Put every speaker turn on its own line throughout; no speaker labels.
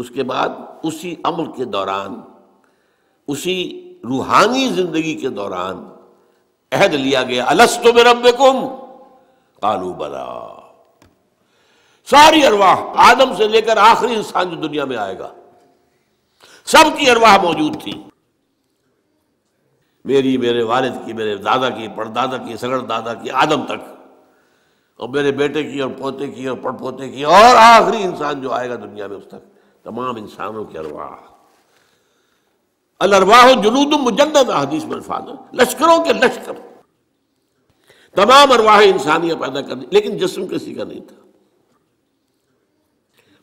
اس کے بعد اسی عمل کے دوران، اسی روحانی زندگی کے دوران عہد لیا گیا، الست بربکم قالوا بلا۔ ساری ارواح، آدم سے لے کر آخری انسان جو دنیا میں آئے گا، سب کی ارواح موجود تھی، میری، میرے والد کی، میرے دادا کی، پردادا کی، سگڑ دادا کی، آدم تک، اور میرے بیٹے کی اور پوتے کی اور پڑ پوتے کی، اور آخری انسان جو آئے گا دنیا میں اس تک، تمام انسانوں کی ارواح۔ الارواح جنود مجندہ، حدیث میں الفاظ ہے، لشکروں کے لشکر، تمام ارواح انسانیہ پیدا کرنی، لیکن جسم کسی کا نہیں تھا۔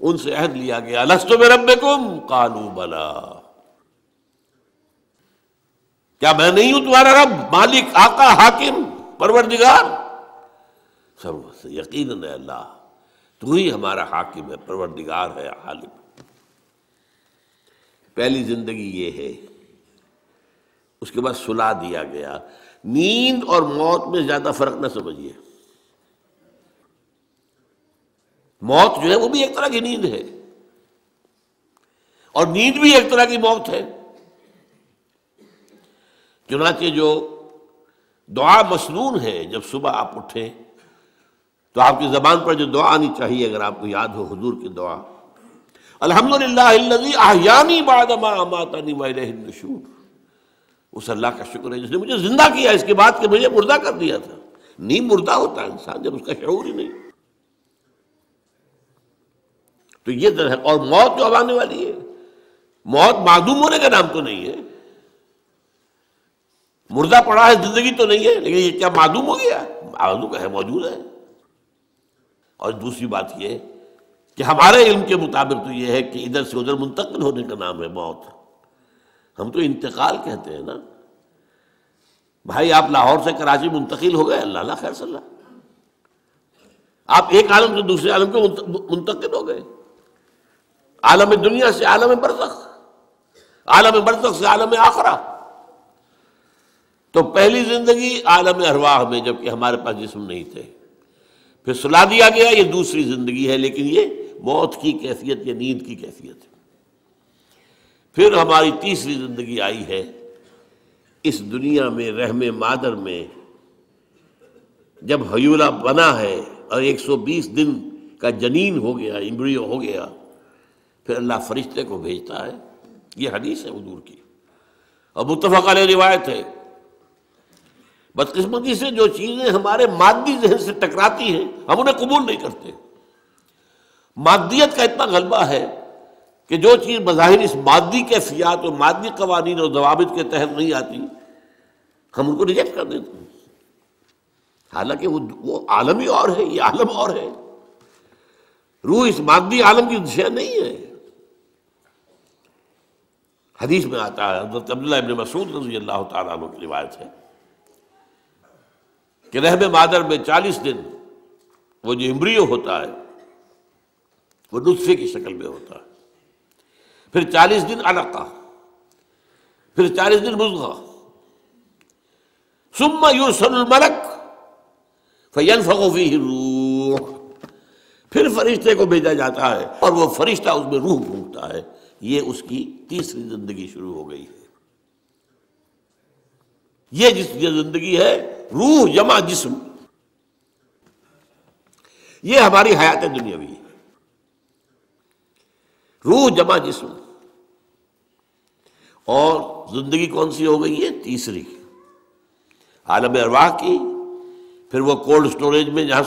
ان سے عہد لیا گیا، الست بربکم قالوا بلا، کیا میں نہیں ہوں تمہارا رب، مالک، آقا، حاکم، پروردگار؟ سب یقیناً ہے اللہ، تو ہی ہمارا حاکم ہے، پروردگار ہے، عالم۔ پہلی زندگی یہ ہے۔ اس کے بعد سلا دیا گیا۔ نیند اور موت میں زیادہ فرق نہ سمجھیے، موت جو ہے وہ بھی ایک طرح کی نیند ہے، اور نیند بھی ایک طرح کی موت ہے۔ چنانچہ جو دعا مسنون ہے، جب صبح آپ اٹھیں تو آپ کی زبان پر جو دعا آنی چاہیے، اگر آپ کو یاد ہو حضور کی دعا، الحمدللہ الذی احیانی بعد ما اماتنی والیہ النشور، اس اللہ کا شکر ہے جس نے مجھے زندہ کیا اس کے بعد کہ مجھے مردہ کر دیا تھا۔ نہیں، مردہ ہوتا ہے انسان جب اس کا شعور ہی نہیں۔ تو یہ در ہے، اور موت جو اب آنے والی ہے، موت معدوم ہونے کا نام تو نہیں ہے، مردہ پڑا ہے، زندگی تو نہیں ہے، لیکن یہ کیا معدوم ہو گیا؟ معدوم ہے، موجود ہے۔ اور دوسری بات یہ کہ ہمارے علم کے مطابق تو یہ ہے کہ ادھر سے ادھر منتقل ہونے کا نام ہے موت، ہم تو انتقال کہتے ہیں نا۔ بھائی آپ لاہور سے کراچی منتقل ہو گئے، اللہ خیر صلی اللہ، آپ ایک عالم سے دوسرے عالم کے منتقل ہو گئے، عالم دنیا سے عالم برزخ، عالم برزخ سے عالم آخرہ۔ تو پہلی زندگی عالم ارواح میں، جبکہ ہمارے پاس جسم نہیں تھے، پھر سلا دیا گیا، یہ دوسری زندگی ہے، لیکن یہ موت کی کیفیت یا نیند کی کیفیت ہے۔ پھر ہماری تیسری زندگی آئی ہے اس دنیا میں، رحم مادر میں، جب حیولہ بنا ہے اور 120 دن کا جنین ہو گیا، ایمبریو ہو گیا، پھر اللہ فرشتے کو بھیجتا ہے۔ یہ حدیث ہے حضور کی اور متفق علیہ روایت ہے۔ بدقسمتی سے جو چیزیں ہمارے مادی ذہن سے ٹکراتی ہیں، ہم انہیں قبول نہیں کرتے۔ مادیت کا اتنا غلبہ ہے کہ جو چیز بظاہر اس مادی کیفیات اور مادی قوانین اور ضوابط کے تحت نہیں آتی، ہم ان کو ریجیکٹ کر دیتے ہیں، حالانکہ وہ عالم ہی اور ہے، یہ عالم اور ہے، روح اس مادی عالم کی شے نہیں ہے۔ حدیث میں آتا ہے، حضرت عبداللہ ابن مسعود رضی اللہ تعالیٰ عنہ کی روایت ہے کہ رحم مادر میں 40 دن وہ جو ایمبریو ہوتا ہے وہ نطفے کی شکل میں ہوتا ہے، پھر 40 دن علقہ، پھر 40 دن مضغہ، ثم یرسل الملک فینفخ فیہ الروح، پھر فرشتے کو بھیجا جاتا ہے اور وہ فرشتہ اس میں روح پھونکتا ہے۔ یہ اس کی تیسری زندگی شروع ہو گئی ہے۔ یہ جس زندگی ہے، روح جمع جسم، یہ ہماری حیات دنیاوی ہے، روح جمع جسم۔ اور زندگی کون سی ہو گئی ہے؟ تیسری، عالم ارواح کی، پھر وہ کولڈ سٹوریج میں جہاں